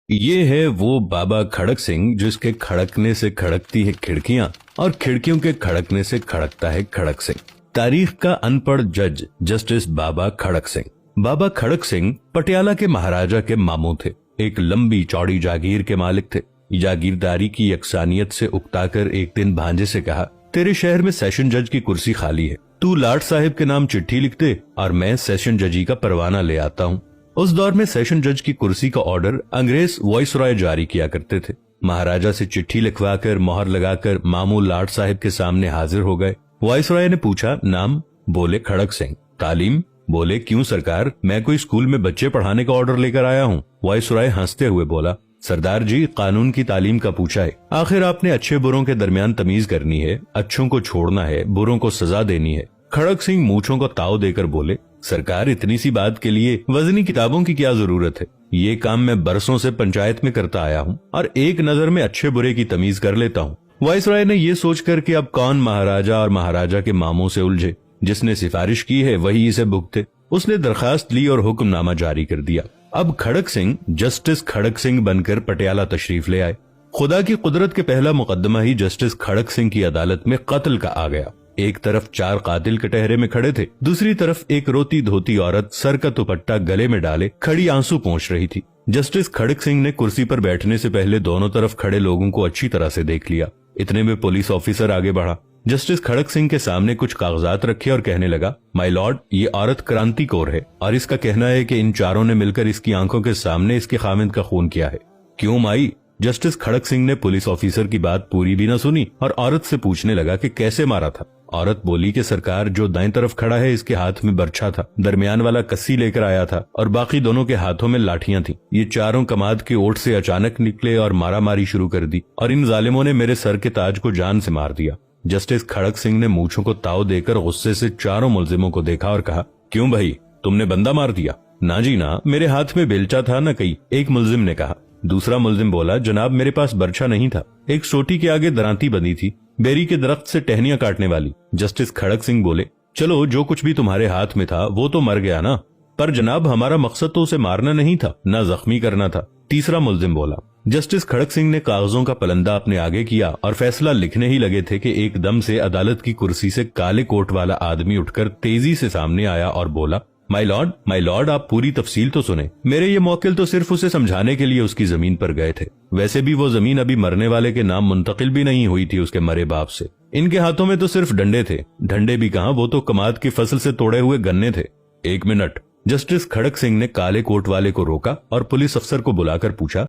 ये है वो बाबा खड़क सिंह जिसके खड़कने से खड़कती है खिड़कियां और खिड़कियों के खड़कने से खड़कता है खड़क सिंह। तारीख का अनपढ़ जज जस्टिस बाबा खड़क सिंह। बाबा खड़क सिंह पटियाला के महाराजा के मामू थे। एक लंबी चौड़ी जागीर के मालिक थे। जागीरदारी की यकसानियत से उकताकर एक दिन भांजे से कहा, तेरे शहर में सेशन जज की कुर्सी खाली है, तू लाट साहिब के नाम चिट्ठी लिख दे और मैं सेशन जजी का परवाना ले आता हूँ। उस दौर में सेशन जज की कुर्सी का ऑर्डर अंग्रेज वाइसरॉय जारी किया करते थे। महाराजा से चिट्ठी लिखवाकर मोहर लगाकर मामू लाट साहिब के सामने हाजिर हो गए। वाइसरॉय ने पूछा, नाम? बोले खड़क सिंह। तालीम? बोले क्यों सरकार, मैं कोई स्कूल में बच्चे पढ़ाने का ऑर्डर लेकर आया हूँ। वाइसरॉय हंसते हुए बोला, सरदार जी कानून की तालीम का पूछा है। आखिर आपने अच्छे बुरों के दरमियान तमीज करनी है, अच्छों को छोड़ना है, बुरों को सजा देनी है। खड़क सिंह मूंछों को ताव देकर बोले, सरकार इतनी सी बात के लिए वजनी किताबों की क्या जरूरत है। ये काम मैं बरसों से पंचायत में करता आया हूँ और एक नजर में अच्छे बुरे की तमीज कर लेता हूँ। वाइसरॉय ने ये सोचकर कि अब कौन महाराजा और महाराजा के मामों से उलझे, जिसने सिफारिश की है वही इसे भुगते, उसने दरखास्त ली और हुक्मनामा जारी कर दिया। अब खड़क सिंह जस्टिस खड़क सिंह बनकर पटियाला तशरीफ ले आए। खुदा की कुदरत के पहला मुकदमा ही जस्टिस खड़क सिंह की अदालत में कत्ल का आ गया। एक तरफ 4 कातिल कटहरे में खड़े थे, दूसरी तरफ एक रोती धोती औरत सर का दुपट्टा गले में डाले खड़ी आंसू पोंछ रही थी। जस्टिस खड़क सिंह ने कुर्सी पर बैठने से पहले दोनों तरफ खड़े लोगों को अच्छी तरह से देख लिया। इतने में पुलिस ऑफिसर आगे बढ़ा। जस्टिस खड़क सिंह के सामने कुछ कागजात रखे और कहने लगा, माय लॉर्ड, ये औरत क्रांति कौर है और इसका कहना है कि इन चारों ने मिलकर इसकी आंखों के सामने इसके खामिद का खून किया है। क्यों माई? जस्टिस खड़क सिंह ने पुलिस ऑफिसर की बात पूरी भी न सुनी और औरत से पूछने लगा कि कैसे मारा था। औरत बोली कि सरकार, जो दाएं तरफ खड़ा है इसके हाथ में बर्छा था, दरमियान वाला कस्सी लेकर आया था और बाकी दोनों के हाथों में लाठियां थी। ये चारों कमाद के ओट से अचानक निकले और मारामारी शुरू कर दी और इन जालिमों ने मेरे सर के ताज को जान से मार दिया। जस्टिस खड़क सिंह ने मूंछों को ताव देकर गुस्से से चारों मुलजिमों को देखा और कहा, क्यों भाई, तुमने बंदा मार दिया? ना जी ना, मेरे हाथ में बेलचा था न कई, एक मुलजिम ने कहा। दूसरा मुलजिम बोला, जनाब मेरे पास बर्छा नहीं था, एक सोटी के आगे दरांती बंधी थी, बेरी के दरख्त से टहनियां काटने वाली। जस्टिस खड़क सिंह बोले, चलो जो कुछ भी तुम्हारे हाथ में था वो तो मर गया ना, पर जनाब हमारा मकसद तो उसे मारना नहीं था, ना जख्मी करना था। तीसरा मुलजिम बोला। जस्टिस खड़क सिंह ने कागजों का पलंदा अपने आगे किया और फैसला लिखने ही लगे थे कि एकदम से अदालत की कुर्सी से काले कोट वाला आदमी उठकर तेजी से सामने आया और बोला, माय लॉर्ड, आप पूरी तफसील तो सुने। मेरे ये मौकिल तो सिर्फ उसे समझाने के लिए उसकी जमीन पर गए थे। वैसे भी वो जमीन अभी मरने वाले के नाम मुंतकिल भी नहीं हुई थी उसके मरे बाप से। इनके हाथों में तो सिर्फ डंडे थे, डंडे भी कहां, वो तो कमाद की फसल से तोड़े हुए गन्ने थे। 1 मिनट। जस्टिस खड़क सिंह ने काले कोट वाले को रोका और पुलिस अफसर को बुलाकर पूछा,